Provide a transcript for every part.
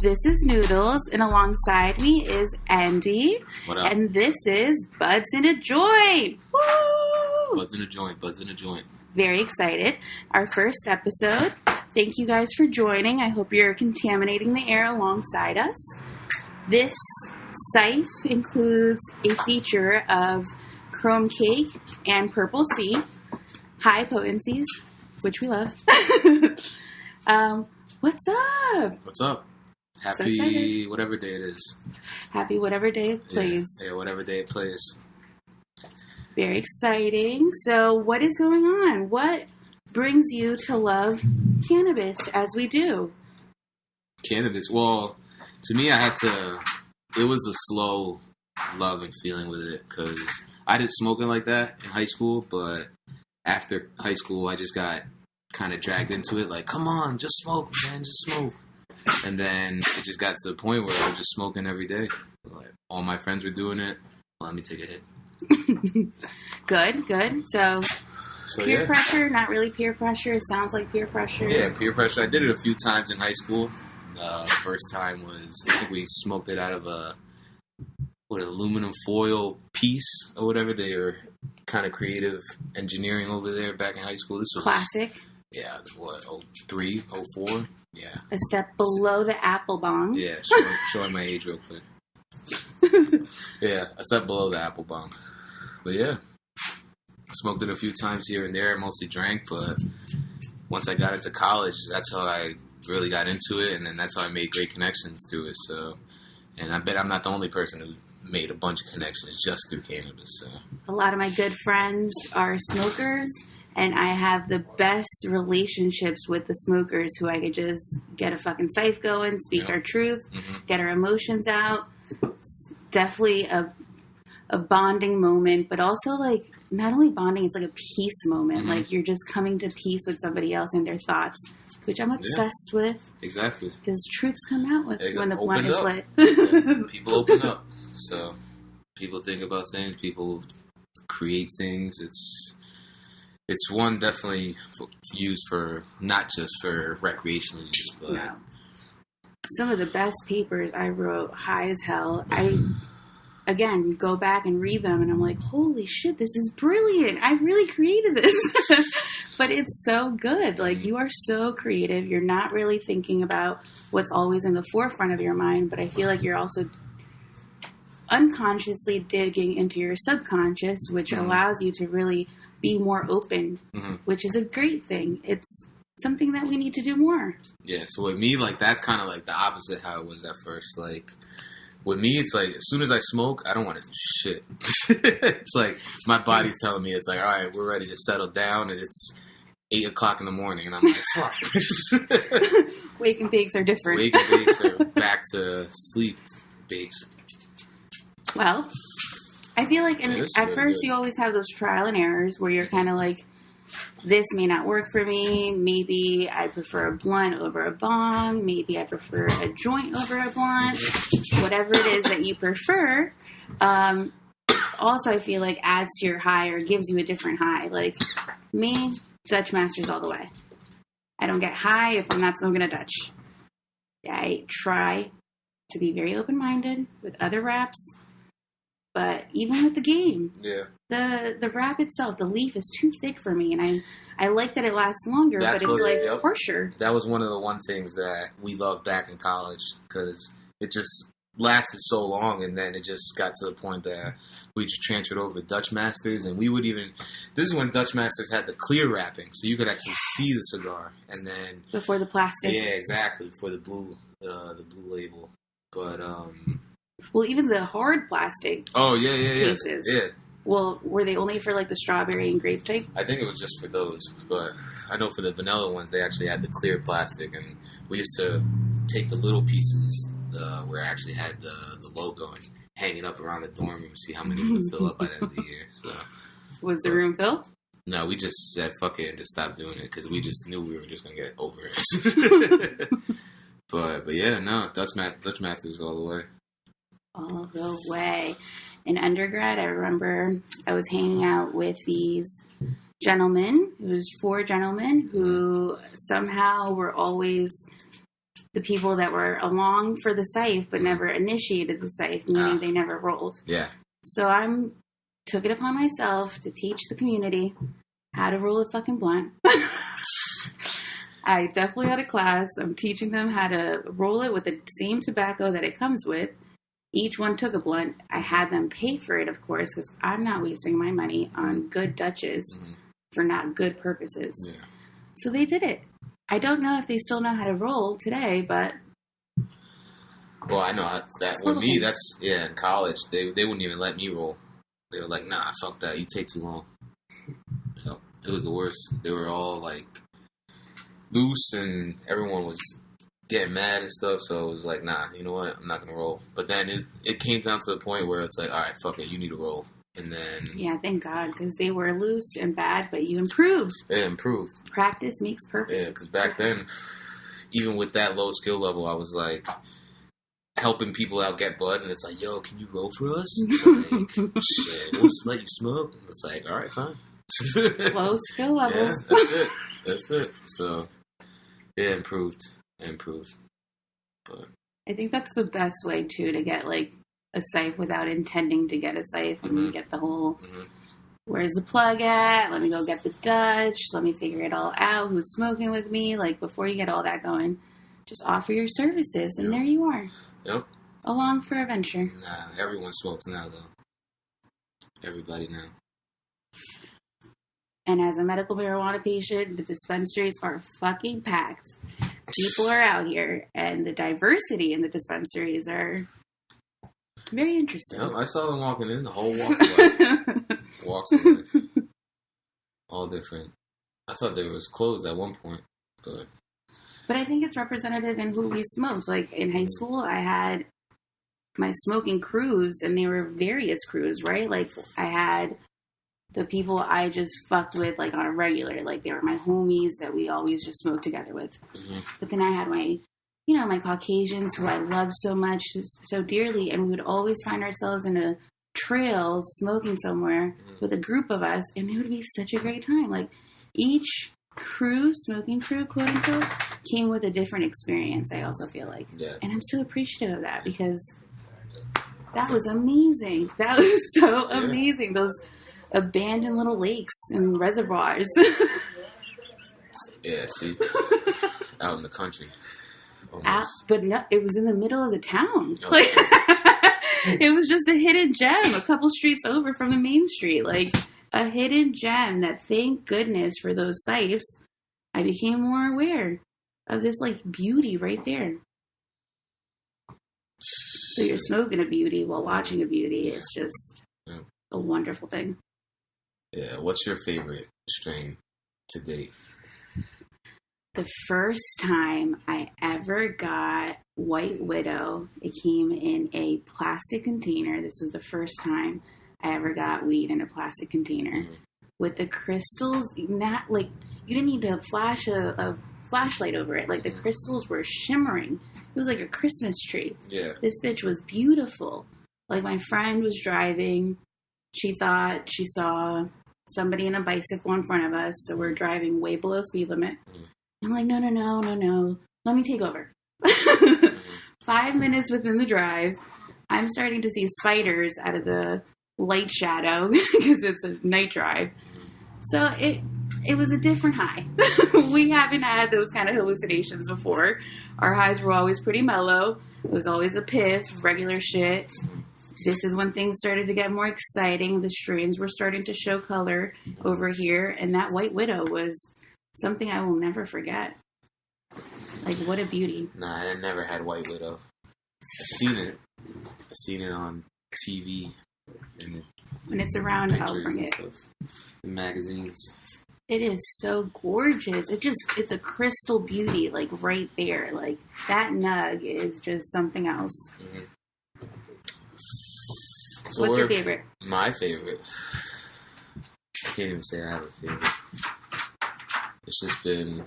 This is Noodles, and alongside me is Andy. What up? And this is Buds in a Joint. Woo! Buds in a joint, buds in a joint. Very excited. Our first episode. Thank you guys for joining. I hope you're contaminating the air alongside us. This scythe includes a feature of Chrome Cake and Purple Sea, high potencies, which we love. What's up? What's up? Happy whatever day it is. Happy whatever day it plays. Yeah, whatever day it plays. Very exciting. So what is going on? What brings you to love cannabis as we do? Cannabis. Well, to me, it was a slow love and feeling with it because I didn't smoke it like that in high school, but after high school, I just got kind of dragged into it. Like, come on, just smoke, man, just smoke. And then it just got to the point where I was just smoking every day. Like, all my friends were doing it. Well, let me take a hit. Good. So peer pressure, not really peer pressure. It sounds like peer pressure. Yeah, peer pressure. I did it a few times in high school. First time was, I think we smoked it out of an aluminum foil piece or whatever. They were kind of creative engineering over there back in high school. This was classic. Yeah, 03, 04? Yeah. A step below the apple bong. Yeah, showing my age real quick. Yeah, a step below the apple bong. But yeah, I smoked it a few times here and there. I mostly drank, but once I got into college, that's how I really got into it, and then that's how I made great connections through it. So, and I bet I'm not the only person who made a bunch of connections just through cannabis. So. A lot of my good friends are smokers, and I have the best relationships with the smokers who I could just get a fucking scythe going, speak our truth, get our emotions out. It's definitely a bonding moment, but also like not only bonding, it's like a peace moment. Like you're just coming to peace with somebody else and their thoughts, which I'm obsessed with. Exactly. Because truths come out when the blunt is lit. People open up. So people think about things. People create things. It's one definitely used for not just for recreational use, but no. Some of the best papers I wrote high as hell. I again go back and read them, and I'm like, holy shit, this is brilliant! I really created this. But it's so good. Like, you are so creative. You're not really thinking about what's always in the forefront of your mind, but I feel like you're also unconsciously digging into your subconscious, which allows you to really be more open, which is a great thing. It's something that we need to do more. Yeah, so with me, like, that's kind of like the opposite how it was at first. Like, with me, it's like, as soon as I smoke, I don't want to do shit. It's like, my body's telling me, it's like, all right, we're ready to settle down, and it's 8 o'clock in the morning, and I'm like, fuck. Wake and bakes are different. Wake and bakes are back to sleep bakes. Well, I feel like at first good. you always have those trial and errors where you're kind of like, this may not work for me. Maybe I prefer a blunt over a bong. Maybe I prefer a joint over a blunt. Whatever it is that you prefer. Also, I feel like adds to your high or gives you a different high. Like me, Dutch Masters all the way. I don't get high if I'm not smoking a Dutch. I try to be very open-minded with other wraps. But even with the game, the wrap itself, the leaf is too thick for me, and I like that it lasts longer, but it's like harsher. That was one of the things that we loved back in college because it just lasted so long, and then it just got to the point that we just transferred over to Dutch Masters, and we would even. This is when Dutch Masters had the clear wrapping, so you could actually see the cigar, and then before the plastic. Yeah, exactly, for the blue label, but Well, even the hard plastic cases. Yeah. Well, were they only for like the strawberry and grape type? I think it was just for those, but I know for the vanilla ones, they actually had the clear plastic, and we used to take the little pieces where it actually had the logo and hang it up around the dorm room, see how many would fill up by the end of the year. So, was the room filled? No, we just said fuck it and just stopped doing it because we just knew we were just gonna get over it. But yeah, no, Dutch Masters all the way. All the way. In undergrad, I remember I was hanging out with these gentlemen. It was 4 gentlemen who somehow were always the people that were along for the safe but never initiated the safe, meaning they never rolled. Yeah. So took it upon myself to teach the community how to roll a fucking blunt. I definitely had a class. I'm teaching them how to roll it with the same tobacco that it comes with. Each one took a blunt. I had them pay for it, of course, because I'm not wasting my money on good Dutches for not good purposes. Yeah. So they did it. I don't know if they still know how to roll today, but... Well, I know that with me, that's, in college, they wouldn't even let me roll. They were like, nah, fuck that. You take too long. So it was the worst. They were all, like, loose, and everyone was getting mad and stuff, so it was like, nah, you know what? I'm not going to roll. But then it came down to the point where it's like, all right, fuck it, you need to roll. And then... Yeah, thank God, because they were loose and bad, but you improved. It improved. Practice makes perfect. Yeah, because back then, even with that low skill level, I was like... helping people out get bud, and it's like, yo, can you roll for us? It's like, shit, we'll let you smoke. And it's like, all right, fine. Low skill levels. Yeah, that's it. So, it improved. But I think that's the best way, too, to get, like, a safe without intending to get a safe. And you get the whole, where's the plug at? Let me go get the Dutch. Let me figure it all out. Who's smoking with me? Like, before you get all that going, just offer your services, and there you are. Yep. Along for a venture. Nah, everyone smokes now, though. Everybody now. And as a medical marijuana patient, the dispensaries are fucking packed. People are out here, and the diversity in the dispensaries are very interesting. Yep, I saw them walking in, the whole walks of life. Walks of life. All different. I thought they was closed at one point, but... But I think it's representative in who we smoked. Like, in high school, I had my smoking crews, and they were various crews, right? Like, I had the people I just fucked with, like, on a regular. Like, they were my homies that we always just smoked together with. But then I had my, my Caucasians who I loved so much, so dearly, and we would always find ourselves in a trail smoking somewhere with a group of us, and it would be such a great time. Like, each... smoking crew, quote unquote, came with a different experience, I also feel like. Yeah. And I'm so appreciative of that because that was amazing. That was so amazing. Those abandoned little lakes and reservoirs. Yeah, see? Out in the country. But no, it was in the middle of the town. Okay. Like, it was just a hidden gem a couple streets over from the main street. Like, a hidden gem that, thank goodness for those sites, I became more aware of this, like, beauty right there. So you're smoking a beauty while watching a beauty. It's just a wonderful thing. Yeah. What's your favorite strain to date? The first time I ever got White Widow, it came in a plastic container. This was the first time I ever got weed in a plastic container with the crystals. Not like you didn't need to flash a flashlight over it. Like the crystals were shimmering. It was like a Christmas tree. Yeah. This bitch was beautiful. Like my friend was driving. She thought she saw somebody in a bicycle in front of us. So we're driving way below speed limit. I'm like, no. Let me take over. 5 minutes within the drive, I'm starting to see spiders out of the light shadow because it's a night drive. So it was a different high. We haven't had those kind of hallucinations before. Our highs were always pretty mellow. It was always a piff, regular shit. This is when things started to get more exciting. The strains were starting to show color over here. And that White Widow was something I will never forget. Like, what a beauty. Nah, I never had White Widow. I've seen it. I've seen it on TV. And when it's around, I'll bring it. In magazines. It is so gorgeous. It's a crystal beauty, like, right there. Like, that nug is just something else. So what's your favorite? My favorite? I can't even say I have a favorite. It's just been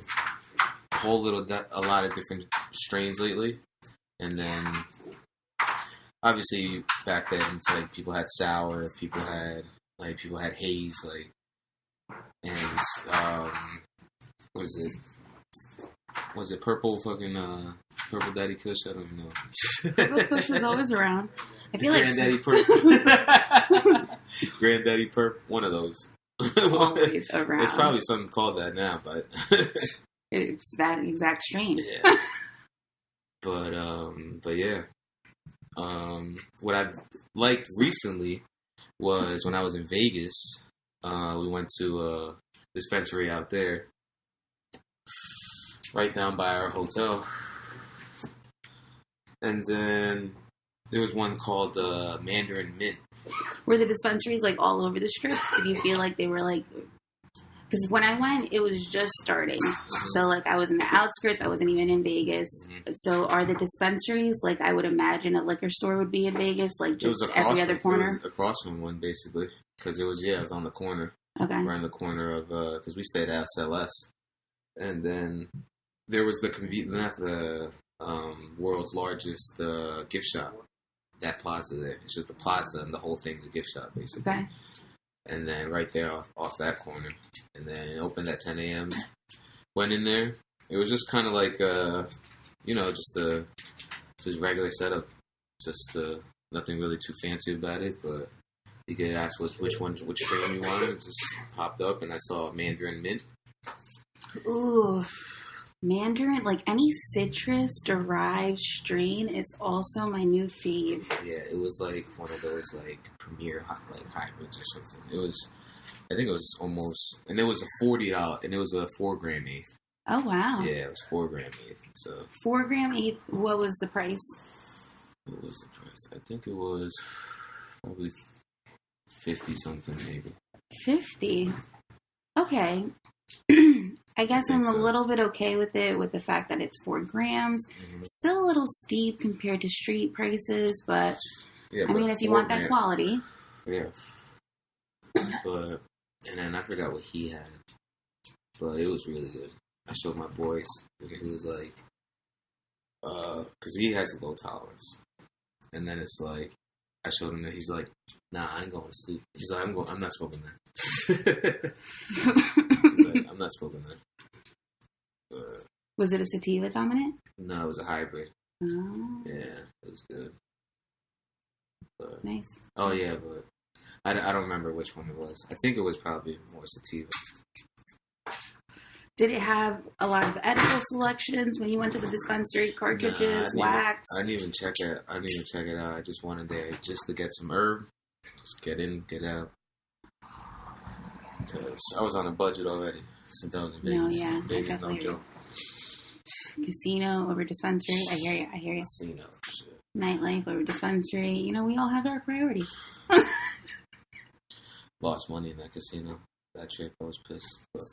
a lot of different strains lately. And then, obviously, back then, it's like people had sour, people had haze, like, and, was it purple fucking, Purple Daddy Kush, I don't even know. Purple Kush was always around. I feel Granddaddy like Perp. Granddaddy Perp, one of those. always around. It's probably something called that now, but it's that exact strain. Yeah. But yeah. What I've liked recently was when I was in Vegas. We went to a dispensary out there, right down by our hotel, and then there was one called Mandarin Mint. Were the dispensaries like all over the strip? Did you feel like they were like? Because when I went, it was just starting. So, like, I was in the outskirts. I wasn't even in Vegas. Mm-hmm. So, are the dispensaries, like, I would imagine a liquor store would be in Vegas? Like, just every other corner? It was across from one, basically. Because it was on the corner. Okay. Around the corner of, because we stayed at SLS. And then there was the world's largest gift shop. That plaza there. It's just the plaza and the whole thing's a gift shop, basically. Okay. And then right there off that corner. And then it opened at 10 a.m. Went in there. It was just kind of like, just regular setup. Just nothing really too fancy about it. But you could ask which strain you wanted. It just popped up and I saw Mandarin Mint. Ooh. Mandarin, like any citrus-derived strain is also my new feed. Yeah, it was like one of those like premier hybrids or something. I think it was almost, and it was a $40, and it was a 4 gram eighth. Oh wow! Yeah, it was 4 gram eighth. So 4 gram eighth. What was the price? What was the price? I think it was probably 50 something, maybe. 50. Okay. I guess I'm a little bit okay with it, with the fact that it's 4 grams. Mm-hmm. Still a little steep compared to street prices, but I mean, if you want that quality. Yeah. But, and then I forgot what he had, but it was really good. I showed my boys, and he was like, because he has a low tolerance. And then it's like, I showed him that he's like, nah, I ain't going to sleep. He's like, I'm not smoking that. He's like, I'm not smoking that. Was it a sativa dominant? No, it was a hybrid. Oh. Yeah, it was good. But, nice. Oh, yeah, but I don't remember which one it was. I think it was probably more sativa. Did it have a lot of edible selections when you went to the dispensary? Cartridges, wax? I didn't even check it. out. I just wanted there just to get some herb. Just get in, get out. Because I was on a budget already since I was in Vegas. No, yeah. Vegas, no joke. Casino over dispensary. I hear you. Casino, shit. Nightlife over dispensary. You know, we all have our priorities. Lost money in that casino. That trip, I was pissed. But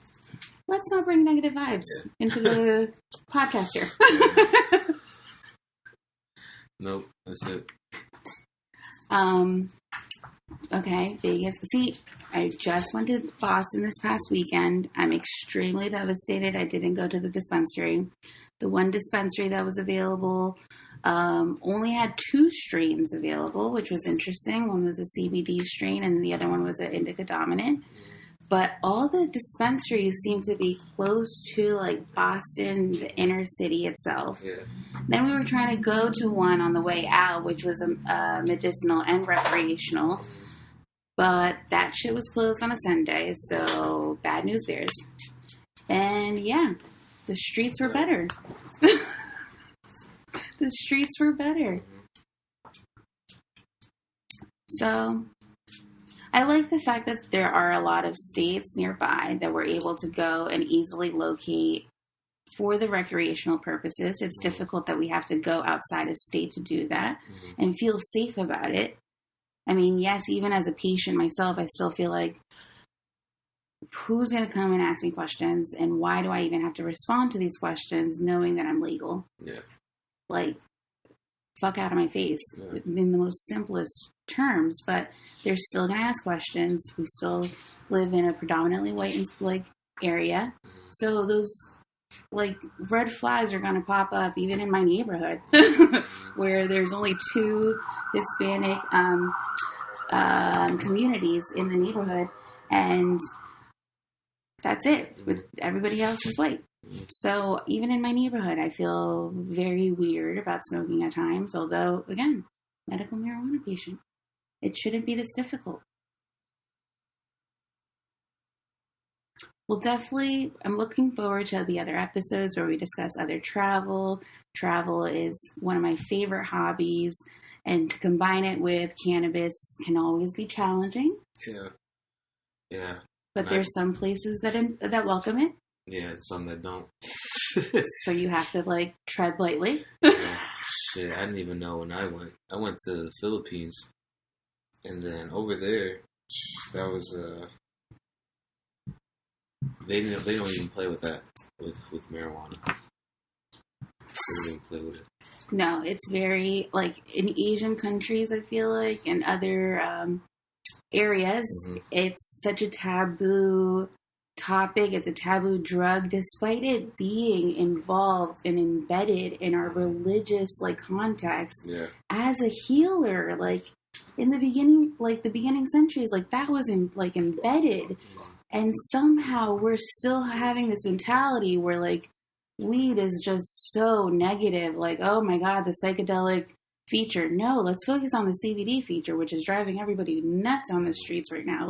let's not bring negative vibes into the podcast here. Nope, that's it. Okay, Vegas. See, I just went to Boston this past weekend. I'm extremely devastated I didn't go to the dispensary. The one dispensary that was available only had 2 strains available, which was interesting. One was a CBD strain and the other one was an indica dominant. But all the dispensaries seem to be close to, like, Boston, the inner city itself. Yeah. Then we were trying to go to one on the way out, which was a medicinal and recreational. But that shit was closed on a Sunday, so bad news bears. And, yeah, the streets were better. The streets were better. So I like the fact that there are a lot of states nearby that we're able to go and easily locate for the recreational purposes. It's difficult that we have to go outside of state to do that and feel safe about it. I mean, yes, even as a patient myself, I still feel like, who's going to come and ask me questions, and why do I even have to respond to these questions knowing that I'm legal? Yeah. Like, fuck out of my face in the most simplest terms, but they're still going to ask questions. We still live in a predominantly white area, so those red flags are going to pop up even in my neighborhood where there's only 2 Hispanic communities in the neighborhood, and that's it. Everybody else is white. So even in my neighborhood, I feel very weird about smoking at times. Although, again, medical marijuana patient, it shouldn't be this difficult. Well, definitely, I'm looking forward to the other episodes where we discuss other travel. Travel is one of my favorite hobbies, and to combine it with cannabis can always be challenging. Yeah. But there's some places that welcome it. Yeah, and some that don't. So you have to, tread lightly. Yeah, shit, I didn't even know when I went. I went to the Philippines, and then over there, that was they don't even play with that with marijuana. They don't even play with it. No, it's very in Asian countries. I feel like and other areas, it's such a taboo topic. It's a taboo drug, despite it being involved and embedded in our religious context. Yeah. As a healer, in the beginning centuries, that was embedded. And somehow we're still having this mentality where weed is just so negative. Oh my God, the psychedelic feature. No, let's focus on the CBD feature, which is driving everybody nuts on the streets right now.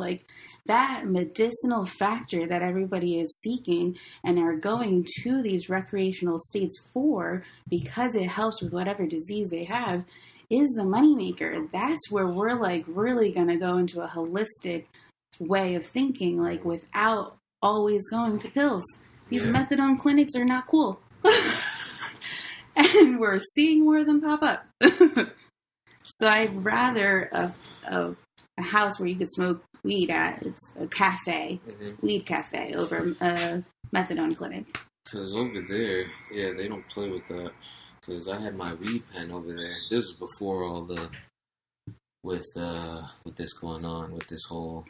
That medicinal factor that everybody is seeking and are going to these recreational states for, because it helps with whatever disease they have, is the moneymaker. That's where we're really going to go into a holistic way of thinking, without always going to pills. These methadone clinics are not cool. And we're seeing more of them pop up. So I'd rather a house where you could smoke weed at. It's a cafe, weed cafe, over a methadone clinic. Because over there, they don't play with that. Because I had my weed pen over there. This was before all the with this going on, with this whole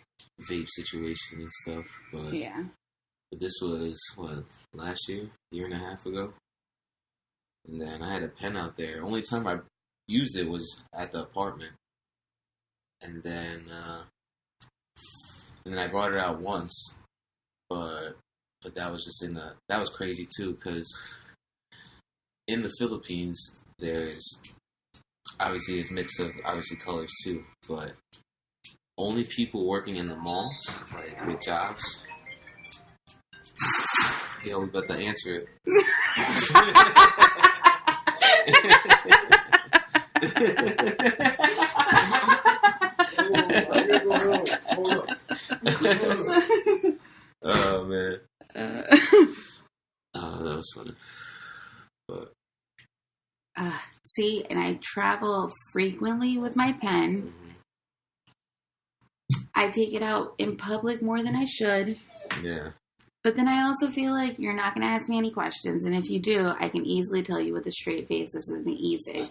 vape situation and stuff. But this was last year and a half ago. And then I had a pen out there. Only time I used it was at the apartment. And then I brought it out once. But that was just that was crazy too, because in the Philippines there's a mix of colors too, but only people working in the malls, with jobs. Yeah, we about to answer it. Oh man. Oh, that was funny. But see, and I travel frequently with my pen. I take it out in public more than I should. Yeah. But then I also feel like you're not going to ask me any questions. And if you do, I can easily tell you with a straight face, this is an e-cig.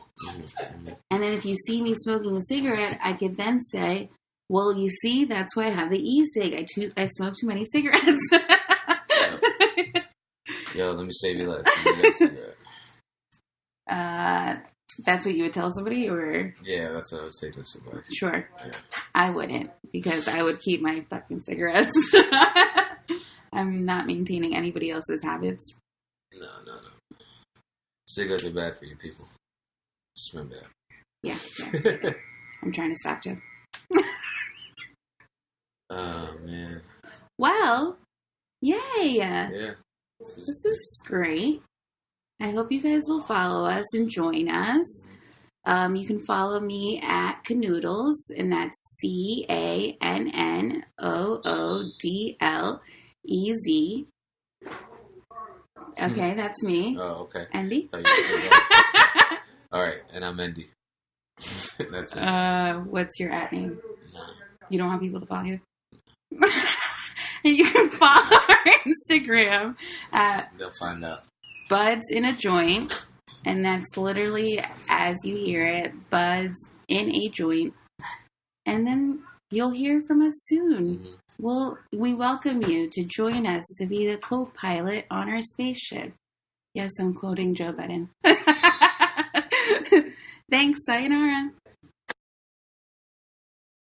And then if you see me smoking a cigarette, I could then say, well, you see, that's why I have the e-cig. I smoke too many cigarettes. Yo, let me save your life. Give me a cigarette. That's what you would tell somebody, or? Yeah, that's what I would say to somebody. Sure. Yeah. I wouldn't, because I would keep my fucking cigarettes. I'm not maintaining anybody else's habits. No. Cigarettes are bad for you people. Just remember that. Yeah. I'm trying to stop you. Oh, man. Well, yay. Yeah. This is great. I hope you guys will follow us and join us. You can follow me at Noodlez, and that's CANNOODLEZ. Okay, that's me. Oh, okay. Andy? All right, and I'm Andy. That's it. What's your at name? No. You don't want people to follow you? And you can follow our Instagram at They'll find out. Buds in a Joint, and that's literally as you hear it, buds in a joint. And then you'll hear from us soon. We welcome you to join us to be the co-pilot on our spaceship. Yes, I'm quoting Joe Budden. Thanks, sayonara.